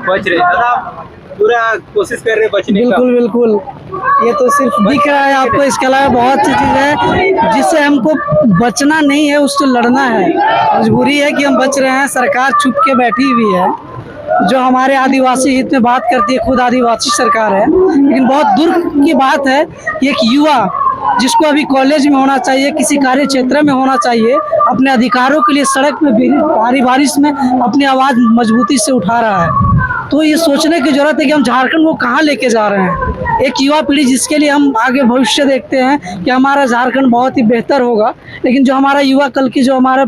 बच रहे दादा, पूरा कोशिश कर रहे बचने का। बिल्कुल बिल्कुल, ये तो सिर्फ दिख रहा है आपको, इसके अलावा बहुत सी चीज़ है जिससे हमको बचना नहीं है, उससे लड़ना है। मजबूरी है कि हम बच रहे हैं, सरकार छुप के बैठी हुई है जो हमारे आदिवासी हित में बात करती है, खुद आदिवासी सरकार है। लेकिन बहुत दुर्ख की बात है कि एक युवा जिसको अभी कॉलेज में होना चाहिए, किसी कार्य क्षेत्र में होना चाहिए, अपने अधिकारों के लिए सड़क में भारी बारिश में अपनी आवाज़ मजबूती से उठा रहा है। तो ये सोचने की जरूरत है कि हम झारखंड को कहाँ लेके जा रहे हैं। एक युवा पीढ़ी जिसके लिए हम आगे भविष्य देखते हैं कि हमारा झारखंड बहुत ही बेहतर होगा, लेकिन जो हमारा युवा कल की जो हमारे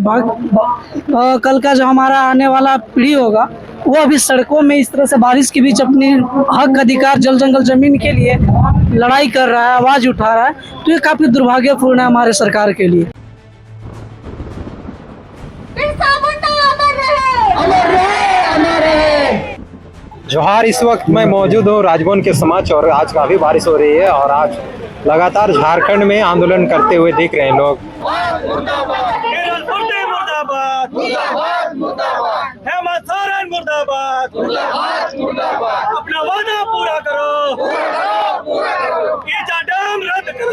कल का जो हमारा आने वाला पीढ़ी होगा, वो अभी सड़कों में इस तरह से बारिश के बीच अपनी हक अधिकार जल जंगल जमीन के लिए लड़ाई कर रहा है, आवाज़ उठा रहा है। तो ये काफ़ी दुर्भाग्यपूर्ण है हमारे सरकार के लिए। जोहार, इस वक्त मैं मौजूद हूँ राजभवन के समक्ष और आज काफ़ी बारिश हो रही है और आज लगातार झारखंड में आंदोलन करते हुए दिख रहे हैं लोग। हेमंत सोरेन मुर्दाबाद, अपना वादा पूरा करो, ईजा डैम रद्द करो,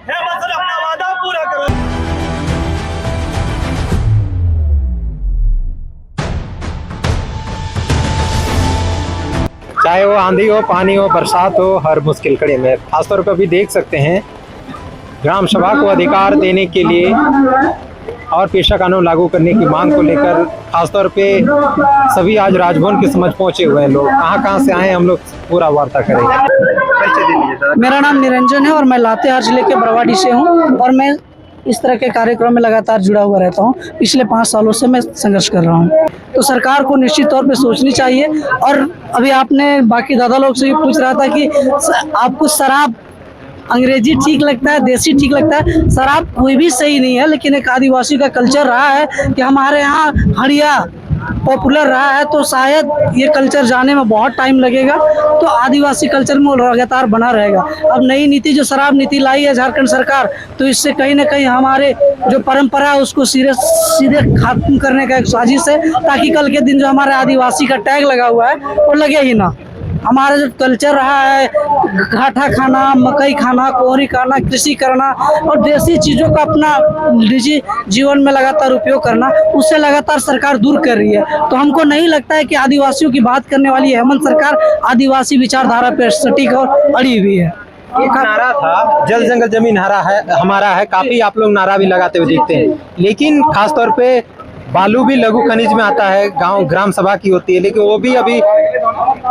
हेमंत सोरेन अपना वादा पूरा करो। चाहे वो आंधी हो, पानी हो, बरसात हो, हर मुश्किल घड़ी में खासतौर पर भी देख सकते हैं ग्राम सभा को अधिकार देने के लिए और पेशा कानून लागू करने की मांग को लेकर खासतौर पे सभी आज राजभवन के समक्ष पहुंचे हुए हैं लोग। कहां से आए हम लोग पूरा वार्ता करेंगे। मेरा नाम निरंजन है और मैं लातेहार जिले के बरवाडी से हूँ और मैं इस तरह के कार्यक्रम में लगातार जुड़ा हुआ रहता हूँ। पिछले 5 सालों से मैं संघर्ष कर रहा हूँ। तो सरकार को निश्चित तौर पे सोचनी चाहिए। और अभी आपने बाकी दादा लोग से भी पूछ रहा था कि आपको शराब अंग्रेजी ठीक लगता है, देसी ठीक लगता है। शराब कोई भी सही नहीं है, लेकिन एक आदिवासी का कल्चर रहा है कि हमारे यहाँ हड़िया पॉपुलर रहा है, तो शायद ये कल्चर जाने में बहुत टाइम लगेगा। तो आदिवासी कल्चर में लगातार बना रहेगा। अब नई नीति जो शराब नीति लाई है झारखंड सरकार, तो इससे कहीं ना कहीं हमारे जो परंपरा है उसको सीधे खत्म करने का एक साजिश है, ताकि कल के दिन जो हमारे आदिवासी का टैग लगा हुआ है वो लगे ही ना। हमारा जो कल्चर रहा है घाटा खाना, मकई खाना, कोहरी खाना, कृषि करना और देसी चीज़ों का अपना निजी जीवन में लगातार उपयोग करना, उससे लगातार सरकार दूर कर रही है। तो हमको नहीं लगता है कि आदिवासियों की बात करने वाली हेमंत सरकार आदिवासी विचारधारा पर सटीक और अड़ी हुई है। एक नारा था जल जंगल जमीन हमारा है, काफी आप लोग नारा भी लगाते हुए दिखते हैं, लेकिन खासतौर पे बालू भी लघु खनिज में आता है, गांव ग्राम सभा की होती है, लेकिन वो भी अभी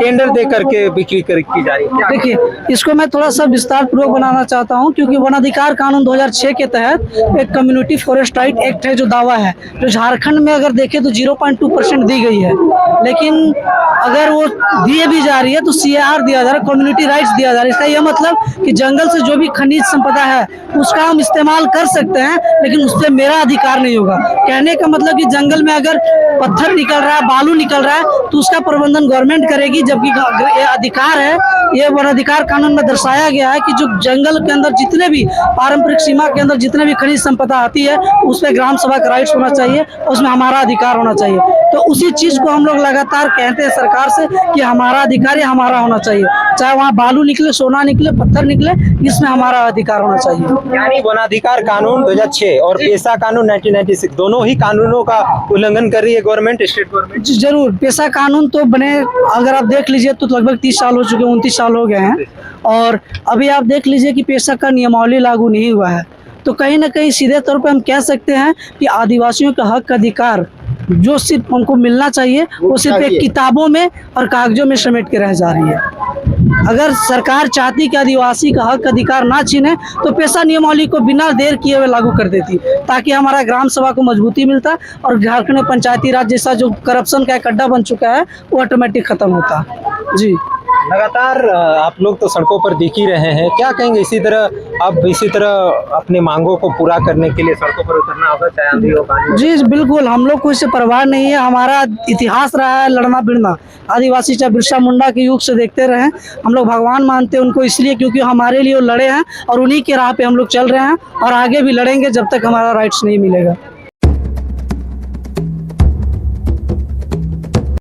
टेंडर दे करके बिक्री की जा रही है। देखिए, इसको मैं थोड़ा सा विस्तार पूर्वक बनाना चाहता हूं, क्योंकि वन अधिकार कानून 2006 के तहत एक कम्युनिटी फॉरेस्ट राइट एक्ट है जो दावा है, जो झारखंड में अगर देखें तो 0.2% दी गई है। लेकिन अगर वो दिए भी जा रही है तो CAR दिया जा रहा है, कम्युनिटी राइट्स दिया जा रहा है। इसका यह मतलब कि जंगल से जो भी खनिज संपदा है उसका हम इस्तेमाल कर सकते हैं, लेकिन उस पर मेरा अधिकार नहीं होगा। कहने का मतलब कि जंगल में अगर पत्थर निकल रहा है, बालू निकल रहा है, तो उसका प्रबंधन गवर्नमेंट करेगी, जबकि ये अधिकार है, ये वन अधिकार कानून में दर्शाया गया है कि जो जंगल के अंदर जितने भी पारंपरिक सीमा के अंदर जितने भी खनिज संपदा आती है उस पर ग्राम सभा का राइट्स होना चाहिए, उसमें हमारा अधिकार होना चाहिए। तो उसी चीज को हम लोग लगातार कहते हैं सरकार से कि हमारा अधिकार या हमारा होना चाहिए, चाहे वहाँ बालू निकले, सोना निकले, पत्थर निकले, इसमें हमारा अधिकार होना चाहिए। यानी वनाधिकार कानून 2006 और पेशा कानून 1996 दोनों ही कानूनों का उल्लंघन कर रही है गवर्नमेंट, स्टेट गवर्नमेंट। जरूर, पेशा कानून तो बने अगर आप देख लीजिए तो लगभग 30 साल हो चुके हैं, 29 साल हो गए हैं, और अभी आप देख लीजिए कि पेशा का नियमावली लागू नहीं हुआ है। तो कहीं ना कहीं सीधे तौर पे हम कह सकते हैं कि आदिवासियों का हक अधिकार जो सिर्फ उनको मिलना चाहिए वो सिर्फ एक किताबों में और कागजों में समेट के रह जा रही है। अगर सरकार चाहती कि आदिवासी का हक अधिकार ना छीने तो पेशा नियमावली को बिना देर किए हुए लागू कर देती, ताकि हमारा ग्राम सभा को मजबूती मिलता और झारखंड में पंचायती राज जैसा जो करप्शन का एक अड्डा बन चुका है वो ऑटोमेटिक खत्म होता। जी, लगातार आप लोग तो सड़कों पर दिख ही रहे हैं, क्या कहेंगे इसी तरह अपनी मांगों को पूरा करने के लिए सड़कों पर उतरना होगा, चाहे आंधी हो पानी? जी बिल्कुल, हम लोग को इससे परवाह नहीं है। हमारा इतिहास रहा है लड़ना भिड़ना, आदिवासी चाहे बिरसा मुंडा के युग से देखते रहे। हम लोग भगवान मानते हैं उनको इसलिए क्योंकि हमारे लिए वो लड़े हैं और उन्हीं के राह पे हम लोग चल रहे हैं और आगे भी लड़ेंगे जब तक हमारा राइट्स नहीं मिलेगा।